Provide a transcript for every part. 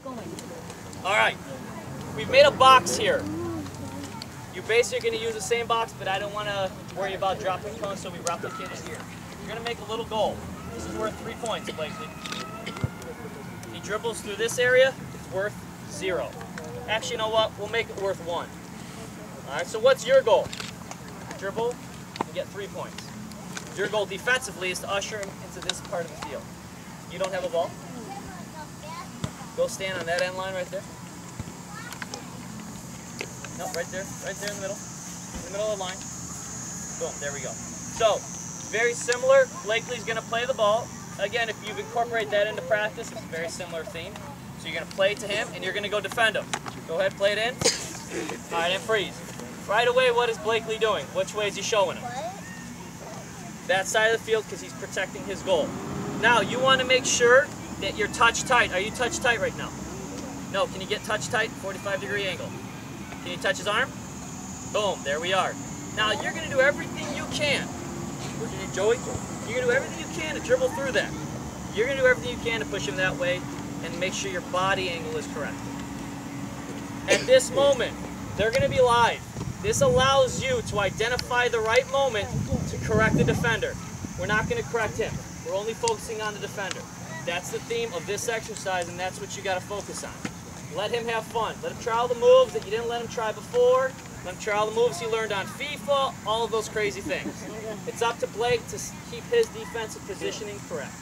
All right, we've made a box here. You're basically going to use the same box, but I don't want to worry about dropping cones, so we replicate it here. You're going to make a little goal. This is worth 3 points, Blakely. He dribbles through this area, it's worth 0. Actually, you know what? We'll make it worth 1. All right, so what's your goal? Dribble and get 3 points. Your goal defensively is to usher him into this part of the field. You don't have a ball? Go stand on that end line right there. No, right there in the middle of the line. Boom, there we go. So, very similar. Blakely's going to play the ball. Again, if you've incorporated that into practice, it's a very similar theme. So you're going to play to him, and you're going to go defend him. Go ahead, play it in. All right, and freeze. Right away, what is Blakely doing? Which way is he showing him? That side of the field, because he's protecting his goal. Now, you want to make sure that you're touch tight. Are you touch tight right now? No, can you get touch tight? 45-degree angle. Can you touch his arm? Boom, there we are. Now, you're going to do everything you can. What you do, Joey? You're going to do everything you can to dribble through that. You're going to do everything you can to push him that way and make sure your body angle is correct. At this moment, they're going to be live. This allows you to identify the right moment to correct the defender. We're not going to correct him. We're only focusing on the defender. That's the theme of this exercise, and that's what you got to focus on. Let him have fun. Let him try all the moves that you didn't let him try before. Let him try all the moves he learned on FIFA, all of those crazy things. It's up to Blake to keep his defensive positioning correct.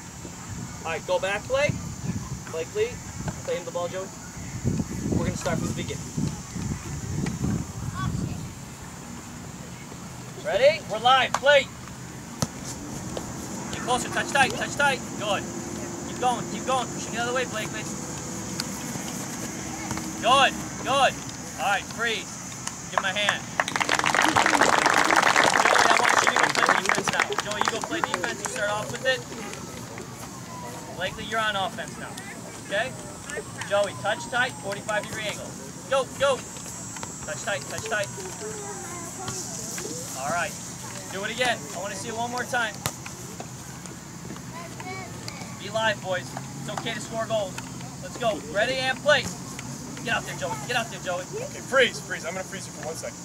All right, go back, Blake. Blakely, play him the ball, Joey. We're going to start from the beginning. Ready? We're live. Play. Get closer. Touch tight. Touch tight. Good. Keep going. Keep going. Pushing the other way, Blakely. Good. Good. All right. Freeze. Give him a hand. Joey, I want you to go play defense now. Joey, you go play defense. You start off with it. Blakely, you're on offense now. Okay? Joey, touch tight. 45-degree angle. Go. Go. Touch tight. Touch tight. All right, do it again. I want to see it one more time. Be live, boys. It's okay to score goals. Let's go. Ready and play. Get out there, Joey. Get out there, Joey. Okay, freeze, freeze. I'm going to freeze you for 1 second.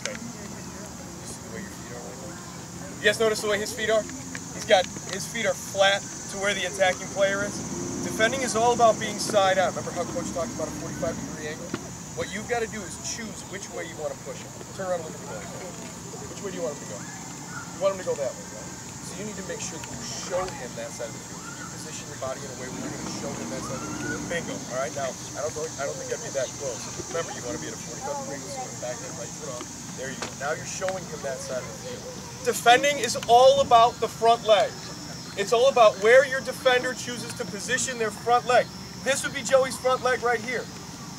Okay. You see the way your feet are right now? You guys notice the way his feet are? His feet are flat to where the attacking player is. Defending is all about being side on. Remember how Coach talked about a 45-degree angle? What you've got to do is choose which way you want to push him. Turn around and look at the ball. Which way do you want him to go? You want him to go that way, right? So you need to make sure that you show him that side of the field. You position your body in a way where you're going to show him that side of the field. Bingo. All right. Now, I don't think I'd be that close. Remember, you want to be at a 45-degree angle, so you back that right foot off. There you go. Now you're showing him that side of the field. Defending is all about the front leg. It's all about where your defender chooses to position their front leg. This would be Joey's front leg right here.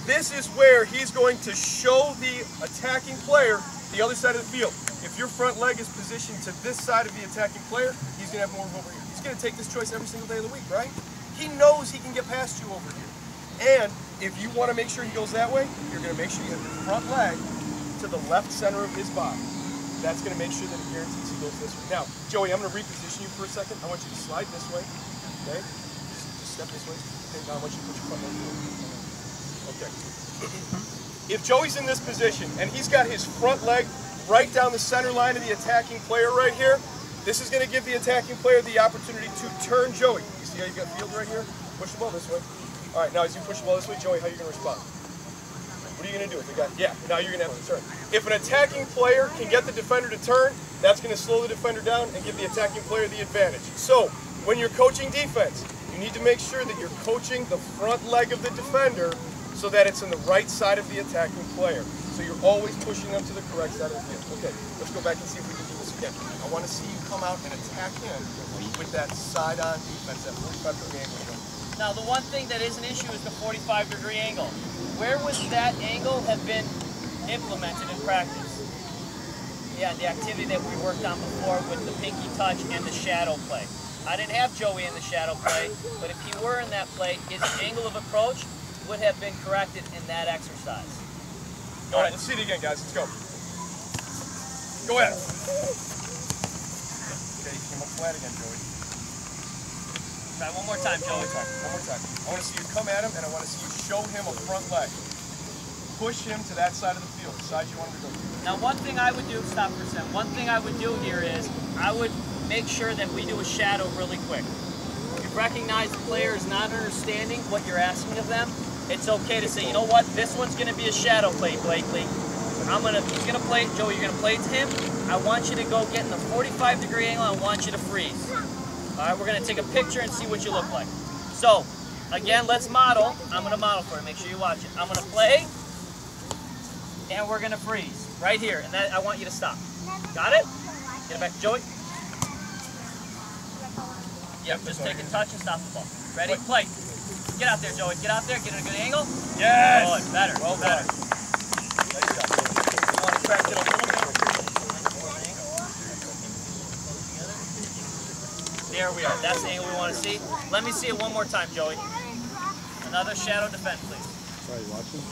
This is where he's going to show the attacking player the other side of the field. If your front leg is positioned to this side of the attacking player, he's going to have more room over here. He's going to take this choice every single day of the week, right? He knows he can get past you over here. And if you want to make sure he goes that way, you're going to make sure you have your front leg to the left center of his body. That's going to make sure that it guarantees he goes this way. Now, Joey, I'm going to reposition you for a second. I want you to slide this way, okay? Just step this way. Okay, now I want you to put your front leg forward. Okay. If Joey's in this position and he's got his front leg right down the center line of the attacking player right here, this is going to give the attacking player the opportunity to turn Joey. You see how you've got field right here? Push the ball this way. All right, now as you push the ball this way, Joey, how are you going to respond? What are you going to do? Now you're going to have to turn. If an attacking player can get the defender to turn, that's going to slow the defender down and give the attacking player the advantage. So, when you're coaching defense, you need to make sure that you're coaching the front leg of the defender so that it's on the right side of the attacking player. So you're always pushing them to the correct side of the field. Okay, let's go back and see if we can do this again. I want to see you come out and attack him with that side-on defense, that 45-degree angle. Now, the one thing that is an issue is the 45-degree angle. Where would that angle have been implemented in practice? Yeah, the activity that we worked on before with the pinky touch and the shadow play. I didn't have Joey in the shadow play, but if he were in that play, his angle of approach would have been corrected in that exercise. All right, let's see it again, guys. Let's go. Go ahead. Okay, you came up flat again, Joey. Try one more time, Joey. One more time. I want to see you come at him, and I want to see you show him a front leg. Push him to that side of the field, the side you want him to go to. Now, one thing I would do, stop for a second. One thing I would do here is I would make sure that we do a shadow really quick. If you recognize the player is not understanding what you're asking of them, it's okay to say, you know what, this one's going to be a shadow play, Blakely. He's going to play it, Joey, you're going to play it to him. I want you to go get in the 45-degree angle. I want you to freeze. All right, we're going to take a picture and see what you look like. So, again, let's model. I'm going to model for you. Make sure you watch it. I'm going to play, and we're going to freeze right here. And that, I want you to stop. Got it? Get it back to Joey. Yep, just take a touch and stop the ball. Ready? Play. Get out there, Joey. Get out there. Get in a good angle. Yes! Good. Better. Well better. done. Nice job. You want to correct it a little bit. There we are. That's the angle we want to see. Let me see it one more time, Joey. Another shadow defense, please. Sorry, watching.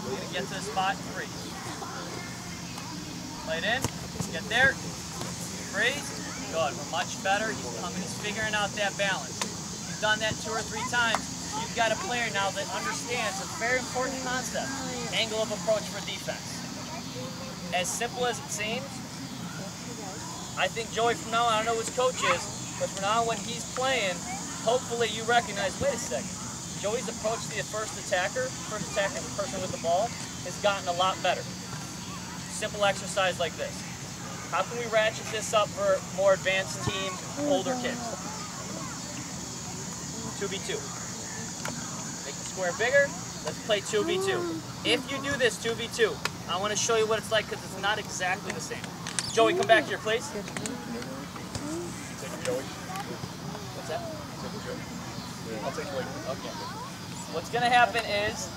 We're going to get to the spot and freeze. Play it in. Get there. Freeze. Good. We're much better. He's figuring out that balance. He's done that 2 or 3 times. You've got a player now that understands a very important concept. Angle of approach for defense. As simple as it seems, I think Joey from now on, I don't know who his coach is, but from now on when he's playing, hopefully you recognize, wait a second, Joey's approach to the first attacking person with the ball has gotten a lot better. Simple exercise like this. How can we ratchet this up for more advanced team, older kids? 2v2. Make the square bigger. Let's play 2v2. If you do this 2v2, I want to show you what it's like because it's not exactly the same. Joey, come back here, please. Take Joey. What's that? Take Joey. I'll take Blake. Okay. What's going to happen is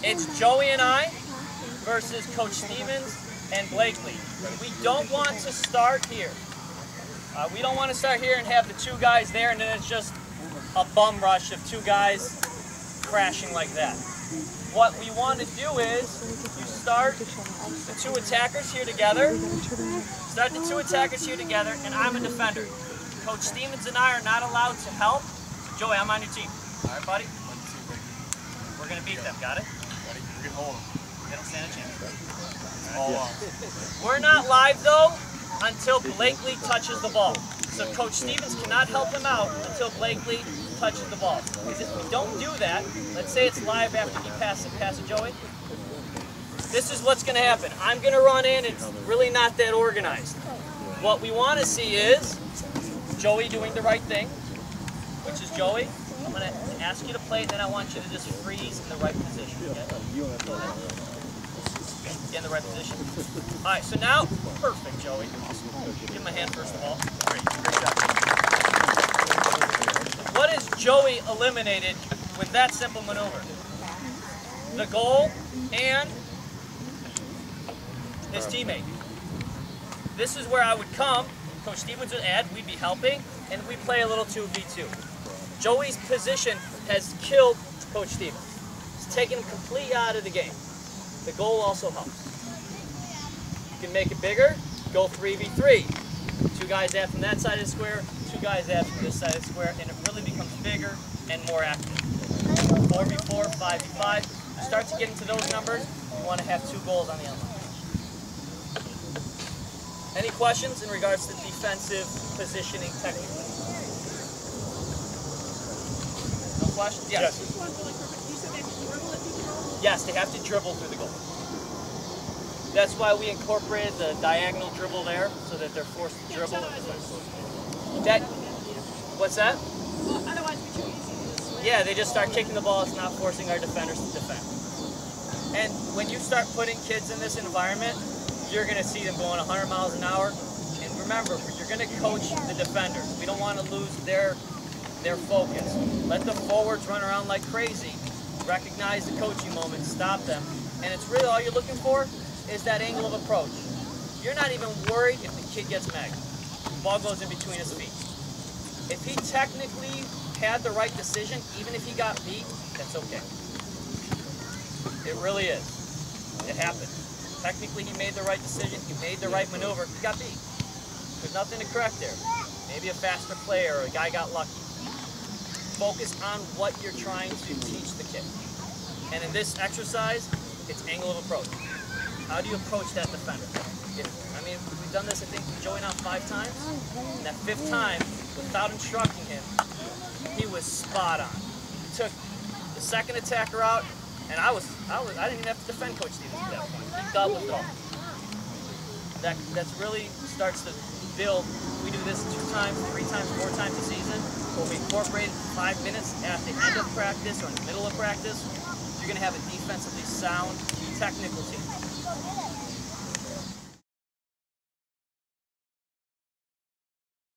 it's Joey and I versus Coach Stevens and Blakely. We don't want to start here. We don't want to start here and have the 2 guys there and then it's just a bum rush of 2 guys crashing like that. What we want to do is you start the 2 attackers here together. Start the 2 attackers here together, and I'm a defender. Coach Stevens and I are not allowed to help. Joey, I'm on your team. All right, buddy? We're going to beat them. Got it? Ready? You can hold him. They don't stand a chance. All on. We're not live, though, until Blakely touches the ball. So Coach Stevens cannot help him out until Blakely touches the ball. Because if we don't do that, let's say it's live after he passes it, Joey. This is what's going to happen. I'm going to run in. It's really not that organized. What we want to see is Joey doing the right thing, which is Joey. I'm going to ask you to play, then I want you to just freeze in the right position. Okay? Get in the right position. All right, so now, perfect, Joey. Give him a hand first of all. Great job. What is Joey eliminated with that simple maneuver? The goal and his teammate. This is where I would come, Coach Stevens would add, we'd be helping, and we play a little 2v2. Joey's position has killed Coach Stevens. It's taken him completely out of the game. The goal also helps. You can make it bigger, go 3v3. 2 guys add from that side of the square, 2 guys add from this side of the square, and it really becomes bigger and more active. 4v4, 5v5. You start to get into those numbers, you want to have 2 goals on the end line. Any questions in regards to defensive positioning technically? No questions? Yes. Yes, they have to dribble through the goal. That's why we incorporated the diagonal dribble there, so that they're forced to dribble. What's that? Otherwise, we too easy. Yeah, they just start kicking the ball. It's not forcing our defenders to defend. And when you start putting kids in this environment, you're going to see them going 100 miles an hour. And remember, you're going to coach the defenders. We don't want to lose their focus. Let the forwards run around like crazy. Recognize the coaching moment. Stop them. And it's really all you're looking for is that angle of approach. You're not even worried if the kid gets magged. The ball goes in between his feet. If he technically had the right decision, even if he got beat, that's okay. It really is. It happened. Technically, he made the right decision. He made the right maneuver. He got beat. There's nothing to correct there. maybe a faster player or a guy got lucky. Focus on what you're trying to teach the kid. And in this exercise, it's angle of approach. How do you approach that defender? We've done this, I think, Joey now 5 times. And that 5th time, without instructing him, he was spot on. He took the second attacker out, and I didn't even have to defend Coach Stevens at that point. He thought with ball. That's really starts to build. We do this 2 times, 3 times, 4 times a season, where we incorporate 5 minutes at the end of practice or in the middle of practice. You're going to have a defensively sound, technical team.